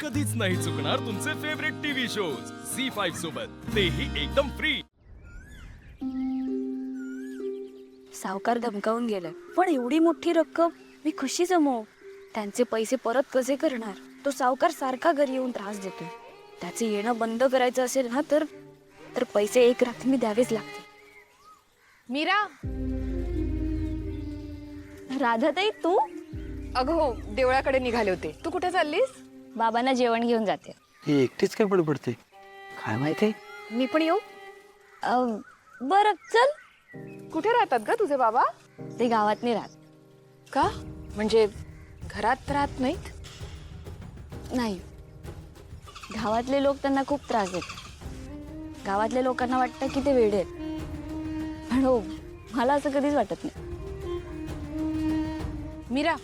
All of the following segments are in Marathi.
कधीच नाही चुकणार तुमचे फेवरेट टीव्ही शोज झी5 सोबत, तेही एकदम फ्री। सावकार धमकावून गेलाय, पण एवढी मोठी रक्कम मी कशी जमवू? त्यांचे पैसे परत कसे करणार? तो सावकार सारखा घरी येऊन त्रास देतोय. त्याचे येणं बंद करायचं असेल ना तर पैसे एक रात्री मी द्यावेच लागते. मीरा, राधाताई तू? अगं हो, देवळाकडे निघाले होते. तू कुठे चाललीस? बाबांना जेवण घेऊन जाते. ही एकटीच काय बडबडते काय माहिती? मी पण येऊ? बरं चल. कुठे राहतात ग तुझे बाबा? ते गावात नाही राहत. का? म्हणजे घरात राहत नाहीत? नाही, गावातले लोक त्यांना खूप त्रास देतात. गावातल्या लोकांना वाटतं की ते वेडे आहेत, पण हो, मला असं कधीच वाटत नाही. मीरा,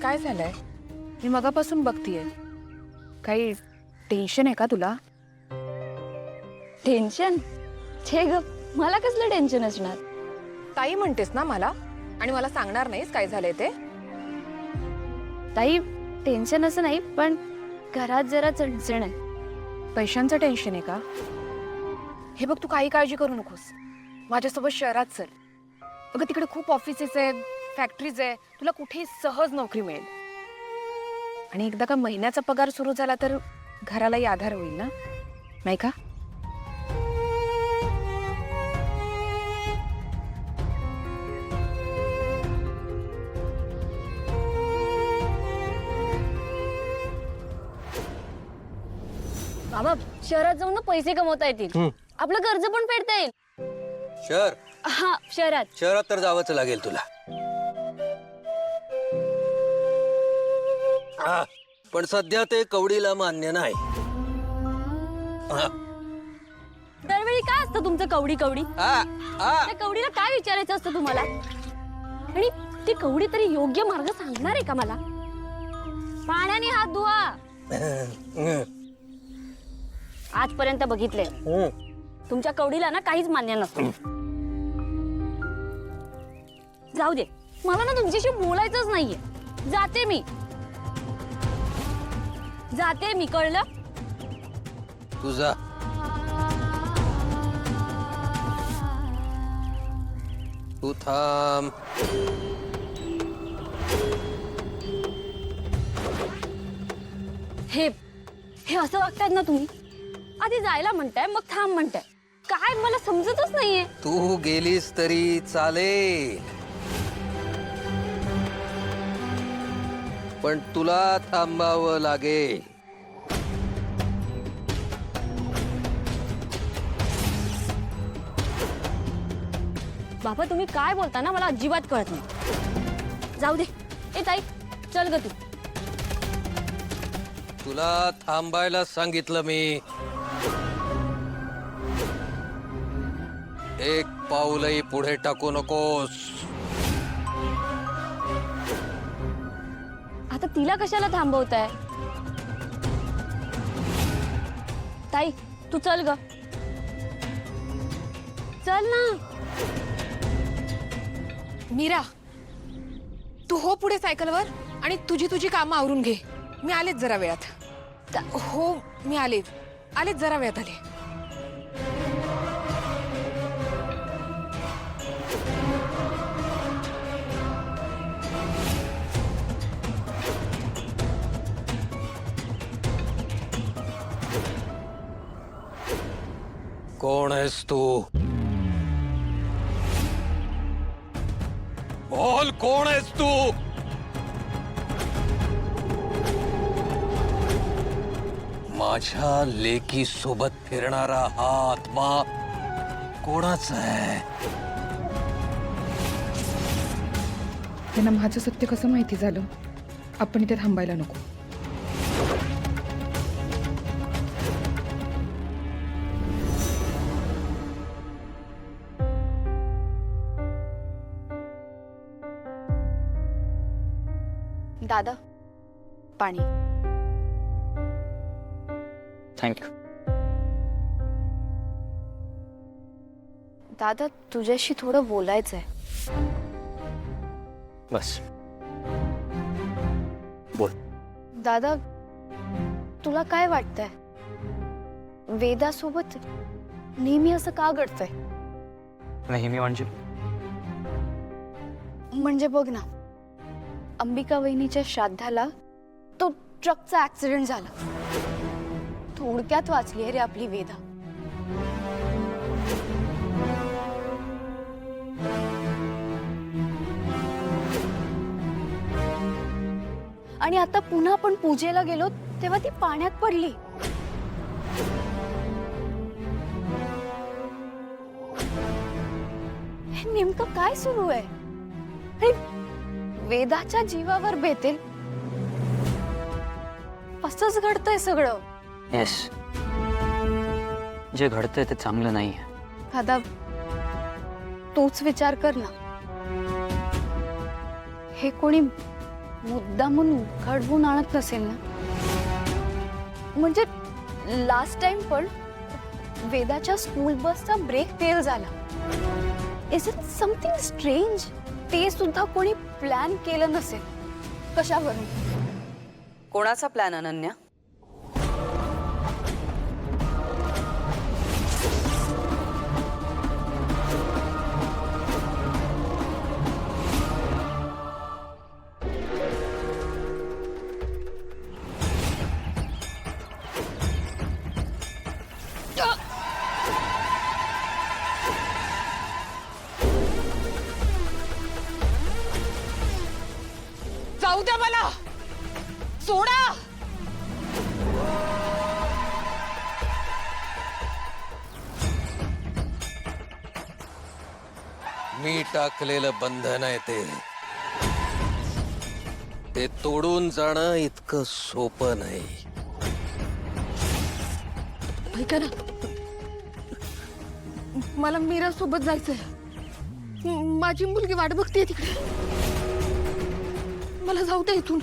काय झालंय? मी मगापासून बघतीये. काही टेन्शन आहे का तुला? टेन्शन? छे ग, मला कसलं टेन्शन असणार? ताई म्हणतेस ना मला, आणि मला सांगणार नाहीस काय झालंय ते? ताई, टेन्शन असं नाही, पण घरात जरा चणचण आहे. पैशांचं टेन्शन आहे का? हे बघ, तू काही काळजी करू नकोस. माझ्यासोबत शहरात चल. अगं तिकडे खूप ऑफिसेस आहेत, फॅक्टरीज आहे, तुला कुठेही सहज नोकरी मिळेल. आणि एकदा का महिन्याचा पगार सुरू झाला तर घरालाही आधार होईल ना, नाही का? बाबा, शहरात जाऊन ना पैसे कमवता येतील, आपलं कर्ज पण फेडता येईल. शहर? हा, शहरात तर जावंच लागेल तुला. पण सध्या ते कवडीला मान्य नाही. दरवेळी काय असतं तुमचं कवडी? त्या कवडीला काय विचारायचं असतं तुम्हाला? आणि ती कवडी तरी योग्य मार्ग सांगणार आहे का मला? पाण्याने हात धुवा. आजपर्यंत बघितले, तुमच्या कवडीला ना काहीच मान्य नसतं. जाऊ दे, मला ना तुमच्याशी बोलायचंच नाहीये. जाते मी, कळलं? तुझा तू थांब. हे असं वागतायत ना तुम्ही? आधी जायला म्हणताय, मग थांब म्हणताय. काय मला समजतच नाहीये. तू गेलीस तरी चालेल, पण तुला थांबावं लागेल. बाबा, तुम्ही काय बोलता ना मला अजिबात कळत नाही. जाऊ दे. ए ताई, चल ग तू. तुला थांबायला सांगितलं मी. एक पाऊलही पुढे टाकू नकोस. आता तिला कशाला थांबवताय? ताई, तू चल ग. चल ना. मीरा, तू हो पुढे सायकलवर आणि तुझी कामं आवरून घे. मी आलेच जरा वेळात. हो, मी आलेच जरा वेळात आले. कोण आहेस तू? बोल, कोण आहेस तू? माझ्या लेकी सोबत फिरणारा हा आत्मा कोणाचा आहे? त्यांना माझं सत्य कसं माहिती झालं? आपण इथे थांबायला नको. दादा, पाणी. थँक्यू. दादा, तुझ्याशी थोडं बोलायचंय. बस बोल. दादा, तुला काय वाटतंय? वेदासोबत नेहमी असं का घडतंय? नेहमी म्हणजे बघ ना, अंबिका वहिनीच्या श्राद्धाला तो ट्रकचा ऍक्सिडेंट झाला. थोडक्यात वाचली रे आपली वेदा. आणि आता पुन्हा आपण पूजेला गेलो तेव्हा ती पाण्यात पडली. हे नेमकं काय सुरू आहे? हे वेदाच्या जीवावर बेतेल असंच घडतंय सगळं. येस, जे घडतंय ते चांगलं नाहीये. दादा, तूच विचार कर ना. हे कोणी मुद्दामून घडवून आणत नसेल ना? म्हणजे लास्ट टाइम पण वेदाच्या स्कूल बसचा ब्रेक फेल झाला. Is it something strange? ते सुद्धा कोणी प्लॅन केलं नसेल. कशावरून? कोणाचा प्लॅन अनन्या? जाऊ द्या मला, सोडा. मी टाकलेलं बंधन आहे ते तोडून जाणं इतकं सोपं नाही. ऐका ना, मला मीरा सोबत जायचंय. माझी मुलगी वाट बघते तिकडे. मला जाऊ दे इथून.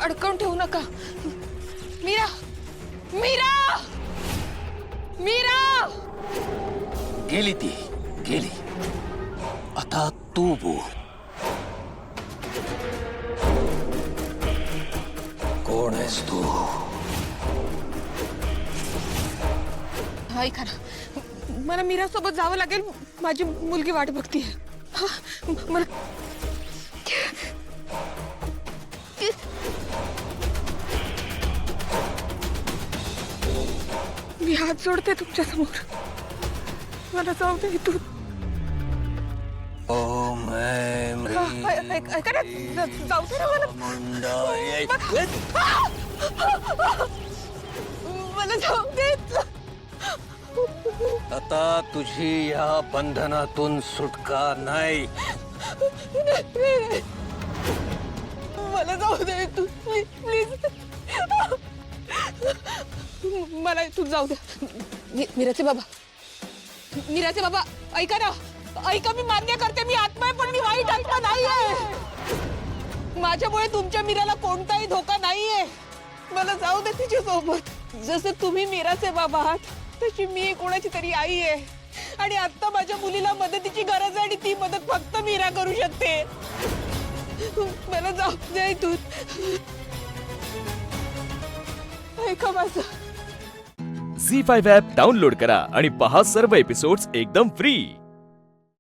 अडकवून ठेवू नका. मीरा, मीरा, मीरा. गेली ती गेली. आता तू बोल. कोण आहेस तू? ऐका ना, मला मीरा सोबत जावं लागेल. माझी मुलगी वाट बघते. मला मी हात जोडते तुमच्या समोर. मला जाऊ दे इथून. ओम ऐं ऐका ना, जाऊ दे ना मला. मला जाऊ दे. आता तुझी या बंधनातून सुटका नाही. मला जाऊ दे तू, प्लीज. मला इथून जाऊ द्या. मीराचे बाबा, मीराचे बाबा, ऐका ना. ऐका, मी मान्य करते मी आत्मा आहे, पण मी वाईट आत्मा नाहीये. माझ्यामुळे तुमच्या मीराला कोणताही धोका नाहीये. मला जाऊ दे तिच्या सोबत. जसे तुम्ही मीराचे बाबा आहात तशी मी कोणाची तरी आई आहे. आणि आता माझ्या मुलीला मदतीची गरज आहे आणि ती मदत फक्त मीरा करू शकते. मला जाऊ दे इथून. ऐका माझं. झी5 ॲप डाउनलोड करा आणि पहा सर्व एपिसोड्स एकदम फ्री.